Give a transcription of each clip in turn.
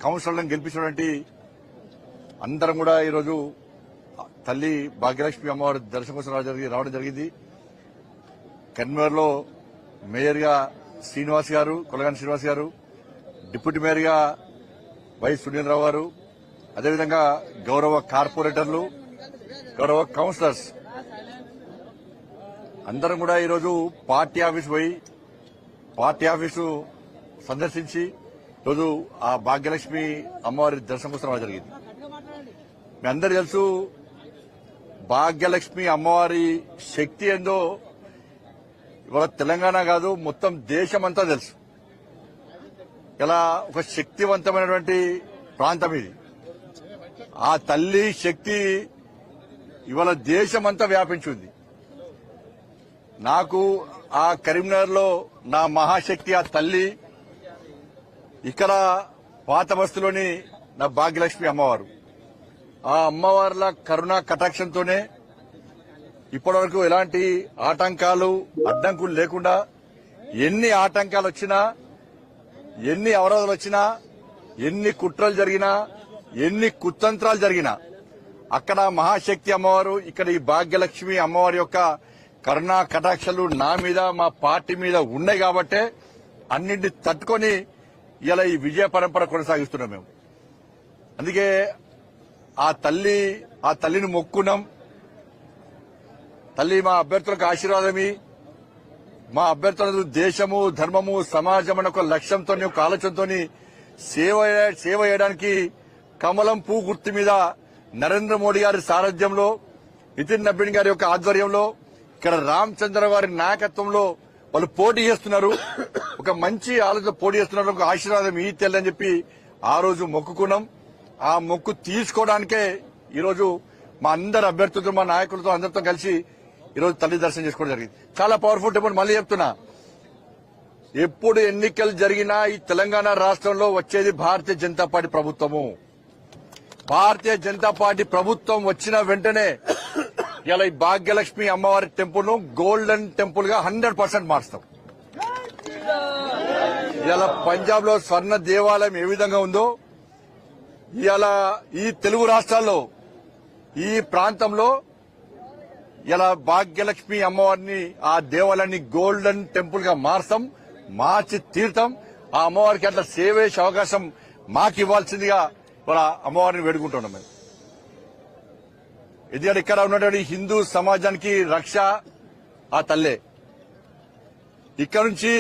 కౌన్సిలర్లను గెలిపించినటువంటి అందరం కూడా ఈరోజు తల్లి భాగ్యలక్ష్మి అమ్మవారి దర్శనం కోసం రావడం జరిగింది. కన్వీనర్లో మేయర్ గా శ్రీనివాస్ గారు, కొలగాని శ్రీనివాస్ గారు, డిప్యూటీ మేయర్ గా వై సునీల్ రావు గారు, అదేవిధంగా గౌరవ కార్పొరేటర్లు, గౌరవ కౌన్సిలర్స్ అందరం కూడా ఈరోజు పార్టీ ఆఫీస్ పోయి పార్టీ ఆఫీసు సందర్శించి ఈరోజు ఆ భాగ్యలక్ష్మి అమ్మవారి దర్శనం కోసం రావడం జరిగింది. మీ అందరూ తెలుసు భాగ్యలక్ష్మి అమ్మవారి శక్తి ఏందో ఇవాళ తెలంగాణ కాదు మొత్తం దేశమంతా తెలుసు. ఇలా ఒక శక్తివంతమైనటువంటి ప్రాంతం ఇది. ఆ తల్లి శక్తి ఇవాళ దేశమంతా వ్యాపించింది. నాకు ఆ కరీంనగర్ లో నా మహాశక్తి ఆ తల్లి, ఇక్కడ పాత బస్తీలోని నా భాగ్యలక్ష్మి అమ్మవారు. ఆ అమ్మవార్ల కరుణా కటాక్షంతోనే ఇప్పటివరకు ఎలాంటి ఆటంకాలు అడ్డంకులు లేకుండా ఎన్ని ఆటంకాలు వచ్చినా, ఎన్ని అవరోధాలు వచ్చినా, ఎన్ని కుట్రలు జరిగినా, ఎన్ని కుతంత్రాలు జరిగినా అక్కడ మహాశక్తి అమ్మవారు, ఇక్కడ ఈ భాగ్యలక్ష్మి అమ్మవారి యొక్క కరుణా కటాక్షలు నా మీద మా పార్టీ మీద ఉన్నాయి కాబట్టే అన్నింటినీ తట్టుకొని ఇలా ఈ విజయ పరంపర కొనసాగిస్తున్నాం మేము. అందుకే ఆ తల్లిని మొక్కున్నాం. తల్లి మా అభ్యర్థులకు ఆశీర్వాదమి, మా అభ్యర్థులకు దేశము, ధర్మము, సమాజం అనే ఒక లక్ష్యంతో, ఒక ఆలోచనతో సేవ చేయడానికి కమలం పువ్వు గుర్తు మీద నరేంద్ర మోడీ గారి సారథ్యంలో, నితిన్ నబీన్ గారి యొక్క ఆధ్వర్యంలో, ఇక్కడ రామచంద్ర గారి నాయకత్వంలో వాళ్ళు పోటీ చేస్తున్నారు. ఒక మంచి ఆలోచన పోటీ చేస్తున్నారు. ఒక ఆశీర్వాదం ఈ తెల్లని చెప్పి ఆ రోజు మొక్కుకున్నాం. ఆ మొక్కు తీసుకోవడానికే ఈరోజు మా అందరు అభ్యర్థులతో, మా నాయకులతో అందరితో కలిసి ఈరోజు తల్లి దర్శనం చేసుకోవడం జరిగింది. చాలా పవర్ఫుల్ టెంపుల్. మళ్ళీ చెప్తున్నా, ఎప్పుడు ఎన్నికలు జరిగినా ఈ తెలంగాణ రాష్ట్రంలో వచ్చేది భారతీయ జనతా పార్టీ ప్రభుత్వము. భారతీయ జనతా పార్టీ ప్రభుత్వం వచ్చిన వెంటనే ఇలా ఈ భాగ్యలక్ష్మి అమ్మవారి టెంపుల్ ను గోల్డెన్ టెంపుల్ గా 100% మారుస్తాం. ఇలా పంజాబ్ లో స్వర్ణ దేవాలయం ఏ విధంగా ఉందో, ఇలా ఈ తెలుగు రాష్ట్రాల్లో ఈ ప్రాంతంలో ఇలా భాగ్యలక్ష్మి అమ్మవారిని, ఆ దేవాలయాన్ని గోల్డెన్ టెంపుల్ గా మార్చి తీర్థం. ఆ అమ్మవారికి అట్లా సేవ చేసే అవకాశం మాకు ఇవ్వాల్సిందిగా వాళ్ళ అమ్మవారిని వేడుకుంటున్నాం మేము. ఎందుకంటే ఇక్కడ ఉన్నటువంటి హిందూ సమాజానికి రక్ష ఆ తల్లే. ఇక్కడ నుంచి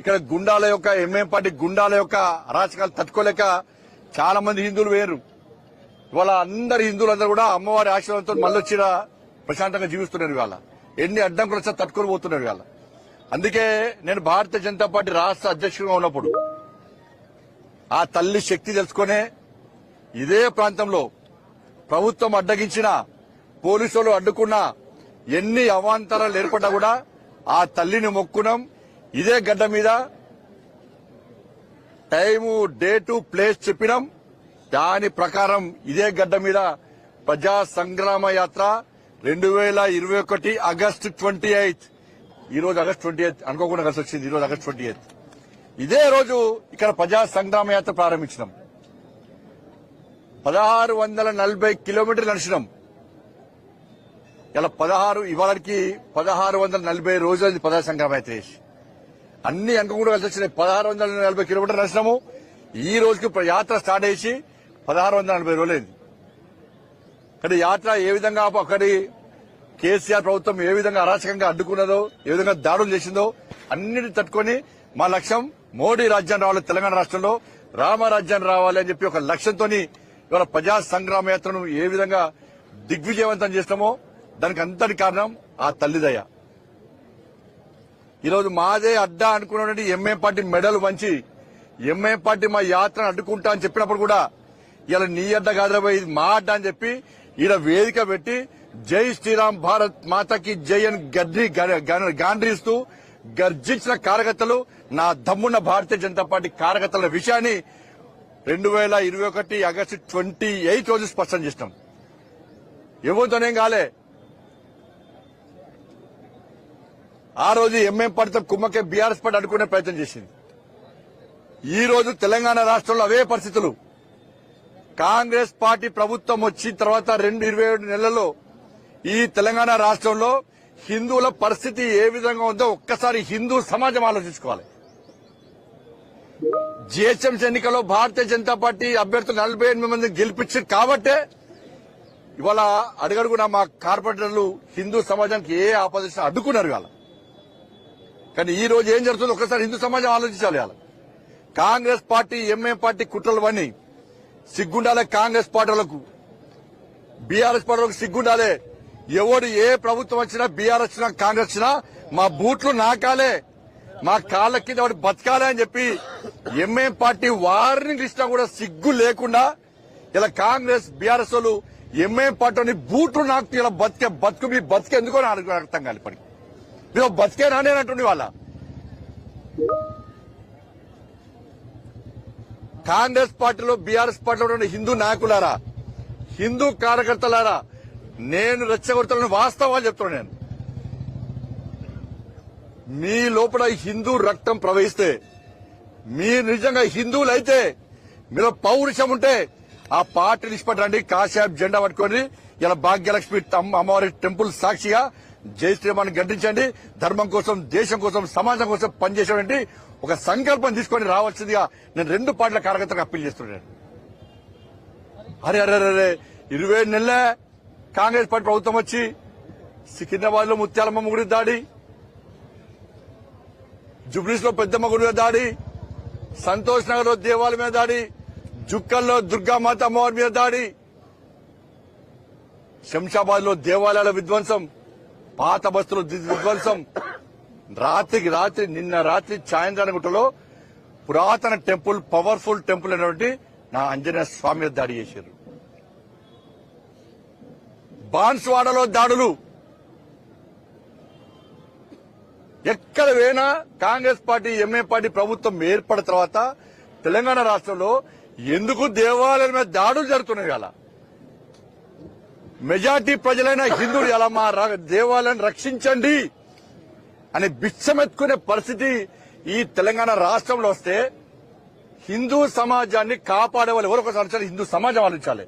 ఇక్కడ గుండాల యొక్క ఎంఎం పార్టీ గుండాల యొక్క అరాచకాలు తట్టుకోలేక చాలా మంది హిందువులు వేరు. ఇవాళ అందరు హిందువులందరూ కూడా అమ్మవారి ఆశీర్వాదంతో మళ్ళీ వచ్చిన ప్రశాంతంగా జీవిస్తున్నారు. ఇవాళ ఎన్ని అడ్డంకులు వచ్చా తట్టుకొని పోతున్నారు. ఇవాళ అందుకే నేను భారతీయ జనతా పార్టీ రాష్ట్ర అధ్యక్షుడిగా ఉన్నప్పుడు ఆ తల్లి శక్తి తెలుసుకునే ఇదే ప్రాంతంలో ప్రభుత్వం అడ్డగించిన, పోలీసులు అడ్డుకున్నా, ఎన్ని అవాంతరాలు ఏర్పడ్డా కూడా ఆ తల్లిని మొక్కున్నాం. ఇదే గడ్డ మీద టైము, డేటు, ప్లేస్ చెప్పినాం. దాని ప్రకారం ఇదే గడ్డ మీద ప్రజా సంగ్రామ యాత్ర 2021 ఆగస్టు 28. ఈ రోజు ఆగస్టు 28 అనుకోకుండా కలిసి వచ్చింది. ఈ రోజు ఆగస్టు 28. ఇదే రోజు ఇక్కడ ప్రజా సంగ్రామ యాత్ర ప్రారంభించినాం. 1640 కిలోమీటర్లు నడిచినాం. ఇలా ఇవాళకి 1640 రోజులది ప్రజా సంగ్రామ యాత్ర చేసి అన్ని అనుకోకుండా కలిసి వచ్చినాయి. 1640 కిలోమీటర్లు నడిచినాము. ఈ రోజుకి యాత్ర స్టార్ట్ చేసి 1640 రోజులైంది. కానీ యాత్ర ఏ విధంగా అక్కడి కేసీఆర్ ప్రభుత్వం ఏ విధంగా అరాచకంగా అడ్డుకున్నదో, ఏ విధంగా దాడులు చేసిందో అన్నిటిని తట్టుకొని మా లక్ష్యం మోడీ రాజ్యం రావాలి, తెలంగాణ రాష్ట్రంలో రామరాజ్యం రావాలి అని చెప్పి ఒక లక్ష్యంతో ఇవాళ ప్రజా సంగ్రామ యాత్రను ఏ విధంగా దిగ్విజయవంతం చేస్తామో దానికి అంతటి కారణం ఆ తల్లిదయ. ఈరోజు మాదే అడ్డా అనుకున్నటువంటి ఎంఏ పార్టీ మెడలు వంచి ఎంఏ పార్టీ మా యాత్రను అడ్డుకుంటా అని చెప్పినప్పుడు కూడా ఇలా నీ అడ్డ కాదురా ఇది మా అడ్డ అని చెప్పి ఈడ వేదిక పెట్టి జై శ్రీరామ్ భారత్ మాతకి జై అని గాండ్రిస్తూ గర్జించిన కార్యకర్తలు, నా దమ్మున్న భారతీయ జనతా పార్టీ కార్యకర్తల విషయాన్ని 2021 ఆగస్టు 28 రోజు స్పష్టం చేసినాం. ఎవరితోనేం కాలే. ఆ రోజు ఎంఎం పార్టీతో కుమ్మకే బీఆర్ఎస్ పార్టీ అడ్డుకునే ప్రయత్నం చేసింది. ఈ రోజు తెలంగాణ రాష్ట్రంలో అవే పరిస్థితులు. కాంగ్రెస్ పార్టీ ప్రభుత్వం వచ్చిన తర్వాత 27 నెలల్లో ఈ తెలంగాణ రాష్ట్రంలో హిందువుల పరిస్థితి ఏ విధంగా ఉందో ఒక్కసారి హిందూ సమాజం ఆలోచించుకోవాలి. జిహెచ్ఎంసీ ఎన్నికల్లో భారతీయ జనతా పార్టీ అభ్యర్థులు 48 మందిని గెలిపించారు కాబట్టే ఇవాళ అడుగడుగున మా కార్పొరేటర్లు హిందూ సమాజానికి ఏ ఆపోజిషన్ అడ్డుకున్నారు ఇవాళ. కానీ ఈ రోజు ఏం జరుగుతుందో ఒకసారి హిందూ సమాజం ఆలోచించాలి. ఇవాళ కాంగ్రెస్ పార్టీ ఎంఐఎం పార్టీ కుట్రలు అన్నీ సిగ్గుండాలే. కాంగ్రెస్ పార్టీలకు బీఆర్ఎస్ పార్టీలకు సిగ్గుండాలే. ఎవడు ఏ ప్రభుత్వం వచ్చినా బీఆర్ఎస్ వచ్చినా కాంగ్రెస్ వచ్చినా మా బూట్లు నాకాలే, మా కాళ్ళ కింద వాడు బతకాలే అని చెప్పి ఎంఐఎం పార్టీ వార్నింగ్ ఇచ్చినా కూడా సిగ్గు లేకుండా ఇలా కాంగ్రెస్ బీఆర్ఎస్ వాళ్ళు ఎంఐఎం పార్టీని బూట్లు నాకు ఇలా బతుకు మీ బతికే ఎందుకో అర్థం కాదు. ఇప్పటికి మీరు బతికే నానేనంటుండే వాళ్ళ కాంగ్రెస్ పార్టీలో బీఆర్ఎస్ పార్టీలో ఉన్న హిందూ నాయకులారా, హిందూ కార్యకర్తలారా, నేను రెచ్చగొడతానని వాస్తవాలు చెప్తున్నాను. నేను మీ లోపల హిందూ రక్తం ప్రవహిస్తే, మీరు నిజంగా హిందువులైతే, మీరు పౌరుషం ఉంటే ఆ పార్టీ నిష్పట్టండి. కాషాయం జెండా పట్టుకొని ఇలా భాగ్యలక్ష్మి అమ్మవారి టెంపుల్ సాక్షిగా జై శ్రీరామాన్ని గడ్డించండి. ధర్మం కోసం, దేశం కోసం, సమాజం కోసం పనిచేసేటువంటి ఒక సంకల్పం తీసుకొని రావాల్సిందిగా నేను 2 పార్టీల కార్యకర్తలకు అప్పీల్ చేస్తున్నాను. అరే అరే అరే 27 నెలలే కాంగ్రెస్ పార్టీ ప్రభుత్వం వచ్చి సికింద్రాబాద్ లో ముత్యాలమ్మ గుడి దాడి, జుబ్లీస్ లో పెద్దమ్మ గుడి మీద దాడి, సంతోష్ నగర్ లో దేవాలయం మీద దాడి, జుక్కల్లో దుర్గామాత అమ్మవారి మీద దాడి, శంషాబాద్ లో దేవాలయాల విధ్వంసం, పాత బస్తులు విధ్వంసం, రాత్రికి రాత్రి నిన్న రాత్రి చాయంద్రానగుట్టలో పురాతన టెంపుల్, పవర్ఫుల్ టెంపుల్ అయినటువంటి నా ఆంజనేయ స్వామి మీద దాడి చేశారు. బాన్స్వాడలో దాడులు. ఎక్కడ పోయినా కాంగ్రెస్ పార్టీ ఎంఏ పార్టీ ప్రభుత్వం ఏర్పడిన తర్వాత తెలంగాణ రాష్ట్రంలో ఎందుకు దేవాలయాల మీద దాడులు జరుగుతున్నాయి? అలా మెజార్టీ ప్రజలైన హిందువులు ఎలా మా దేవాలయాన్ని రక్షించండి అని బిచ్చమెత్తుకునే పరిస్థితి ఈ తెలంగాణ రాష్ట్రంలో వస్తే హిందూ సమాజాన్ని కాపాడే వాళ్ళు ఎవరొకసారి హిందూ సమాజం ఆలోచించాలి.